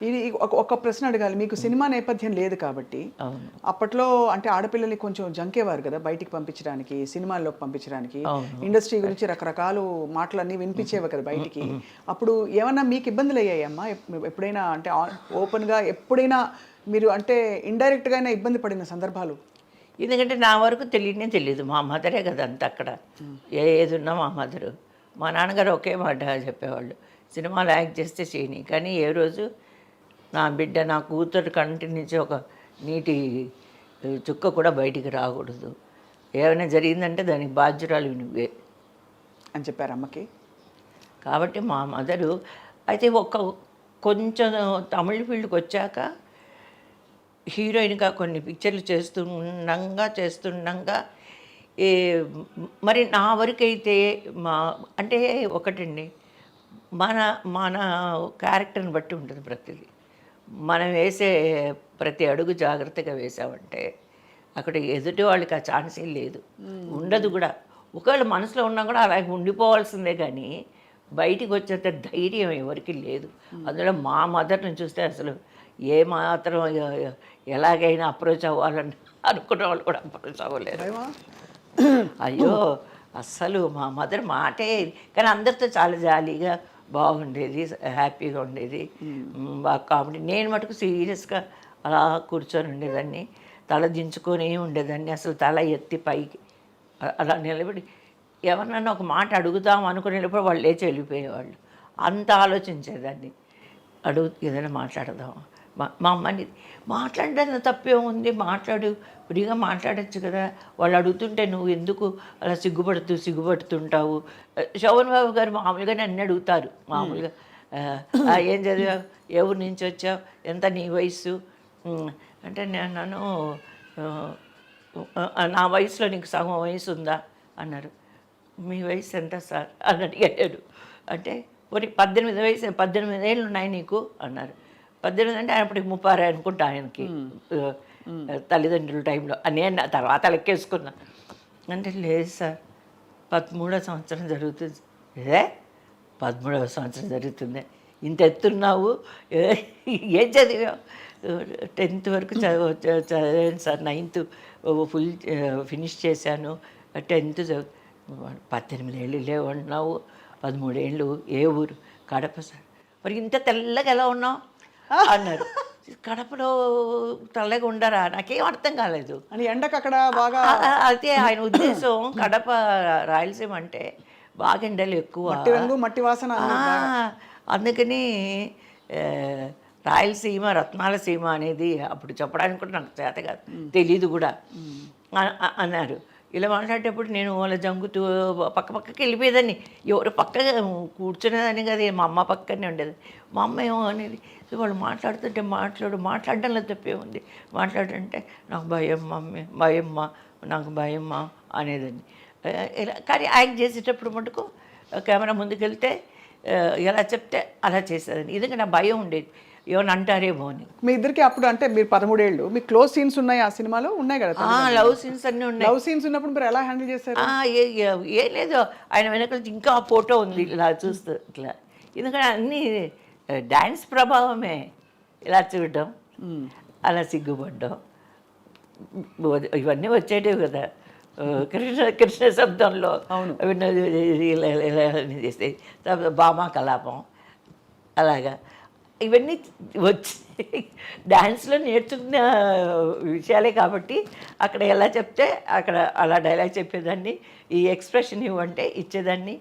ఇది ఒక ప్రశ్న అడగాలి. మీకు సినిమా నేపథ్యం లేదు కాబట్టి, అవును. అప్పట్లో అంటే ఆడపిల్లల్ని కొంచెం జంకేవారు కదా! బయటికి పంపించడానికి, సినిమాల్లోకి పంపించడానికి. అవును. ఇండస్ట్రీ గురించి రకరకాలు మాటలన్నీ వినిపించేవి కదా బయటికి. అప్పుడు ఏమన్నా మీకు ఇబ్బందులయ్యాయమ్మా? ఎప్పుడైనా అంటే ఓపెన్‌గా ఎప్పుడైనా మీరు అంటే ఇండైరెక్ట్‌గా అయినా ఇబ్బంది పడిన సందర్భాలు? ఎందుకంటే నా వరకు తెలియనే తెలీదు. మా మదరే కదా అంతా అక్కడ. ఏదున్నా మా మదరు. మా నాన్నగారు ఒకే మాట చెప్పేవాళ్ళు. సినిమాలో యాక్ట్ చేస్తే చేయని. కానీ ఏ రోజు నా బిడ్డ, నా కూతురు కంటి నుంచి ఒక నీటి చుక్క కూడా బయటికి రాకూడదు. ఏమైనా జరిగిందంటే దానికి బాధ్యురాలివి నువ్వే. అని చెప్పారా అమ్మకి? కాబట్టి మా మదరు అయితే కొంచెం తమిళ్ ఫీల్డ్‌కి వచ్చాక హీరోయిన్‌గా కొన్ని పిక్చర్లు చేస్తుండగా ఈ మరి నా వరకైతే అంటే ఒకటండి, మన మన క్యారెక్టర్‌ని బట్టి ఉంటుంది ప్రతిదీ. మనం వేసే ప్రతి అడుగు జాగ్రత్తగా వేసామంటే అక్కడ ఎదుటి వాళ్ళకి ఆ ఛాన్సే లేదు, ఉండదు కూడా. ఒకవేళ మనసులో ఉన్నా కూడా అలాగే ఉండిపోవాల్సిందే కానీ బయటికి వచ్చేంత ధైర్యం ఎవరికి లేదు. అందులో మా మదర్ని చూస్తే అసలు ఏమాత్రం ఎలాగైనా అప్రోచ్ అవ్వాలని అనుకున్న వాళ్ళు కూడా అప్రోచ్ అవ్వలేరు. భయమా? అయ్యో, అస్సలు మా మదర్ మాటే కానీ అందరితో చాలా జాలీగా బాగుండేది, హ్యాపీగా ఉండేది, బాగా కామెడీ. నేను మటుకు సీరియస్గా అలా కూర్చొని ఉండేదాన్ని, తల దించుకొని ఉండేదాన్ని, అసలు తల ఎత్తి పైకి అలా నిలబడి ఎవరినన్నా ఒక మాట అడుగుదాం అనుకునేటప్పుడు వాళ్ళు లేచి వెళ్ళిపోయేవాళ్ళు. అంత ఆలోచించేదాన్ని. ఏదైనా మాట్లాడదాం. మా అమ్మని మాట్లాడడానికి తప్పేముంది, మాట్లాడు, ఫ్రీగా మాట్లాడచ్చు కదా. వాళ్ళు అడుగుతుంటే నువ్వు ఎందుకు అలా సిగ్గుపడుతుంటావు. శోభన్ బాబు గారు మామూలుగానే అన్నీ అడుగుతారు. మామూలుగా ఏం చదివావు, ఏ ఊరు నుంచి వచ్చావు, ఎంత నీ వయసు అంటే నన్ను నా వయసులో నీకు సగం వయసు ఉందా అన్నారు. మీ వయసు ఎంత సార్ అని అడిగాడు. అంటే పోనీ 18 ఏళ్ళు ఉన్నాయి నీకు అన్నారు. 18 అంటే అప్పటికి 36 అనుకుంటా ఆయనకి, తల్లిదండ్రుల టైంలో అని తర్వాత లెక్కేసుకున్నా. అంటే లేదు సార్, 13వ సంవత్సరం జరుగుతుంది. ఏ 13వ సంవత్సరం జరుగుతుంది, ఇంత ఎత్తున్నావు, ఏం చదివావు? 10th వరకు చదివాను సార్, 9th ఫుల్ ఫినిష్ చేశాను, 10th 18 ఏళ్ళు లేవన్నావు, 13 ఏళ్ళు ఏ ఊరు? కడప సార్. మరి ఇంత తెల్లగా ఎలా ఉన్నావు అన్నారు. కడపలో తెల్లగా ఉండరా? నాకేం అర్థం కాలేదు. అని ఎండకు అక్కడ బాగా అయితే ఆయన ఉద్దేశం కడప రాయలసీమ అంటే బాగా ఎండలు ఎక్కువ, మట్టి రంగు మట్టి వాసన. అందుకని రాయలసీమ రత్నాల సీమ అనేది అప్పుడు చెప్పడానికి కూడా నాకు చేత కాదు, తెలీదు కూడా అన్నారు. ఇలా మాట్లాడేటప్పుడు నేను వాళ్ళ జంగుతూ పక్కకి వెళ్ళిపోయేదాన్ని. ఎవరు పక్క కూర్చునేదాన్ని కదా, మా అమ్మ పక్కనే ఉండేది. మా అమ్మ ఏమో అనేది, వాళ్ళు మాట్లాడుతుంటే మాట్లాడడంలో తప్పే ఉంది, మాట్లాడంటే నాకు భయం మమ్మీ, భయమ్మా, నాకు భయమ్మా అనేదాన్ని. ఇలా కానీ యాక్ట్ చేసేటప్పుడు మటుకు కెమెరా ముందుకెళ్తే ఎలా చెప్తే అలా చేసేదాన్ని. ఎందుకంటే నా భయం ఉండేది, ఏమైనా అంటారేమో అని. మీ ఇద్దరికి అప్పుడు అంటే మీరు 13 ఏళ్ళు, మీ క్లోజ్ సీన్స్ ఉన్నాయి ఆ సినిమాలో? ఉన్నాయి కదా, లవ్ సీన్స్ అన్నీ ఉన్నాయి. లవ్ సీన్స్ ఉన్నప్పుడు మీరు ఎలా హ్యాండిల్ చేశారు? ఏం లేదు, ఆయన వెనకాల ఇంకా ఆ ఫోటో ఉంది ఇలా చూస్తూ ఇట్లా. ఎందుకంటే అన్నీ డ్యాన్స్ ప్రభావమే. ఇలా చూడడం, అలా సిగ్గుపడ్డం, ఇవన్నీ వచ్చేటివి కదా. కృష్ణ శబ్దంలో ఇలా చేస్తే భామా కలాపం అలాగా ఇవన్నీ వచ్చి డ్యాన్స్లో నేర్చుకున్న విషయాలే కాబట్టి అక్కడ ఎలా చెప్తే అక్కడ అలా డైలాగ్ చెప్పేదాన్ని, ఈ ఎక్స్ప్రెషన్ ఇవ్వంటే ఇచ్చేదాన్ని.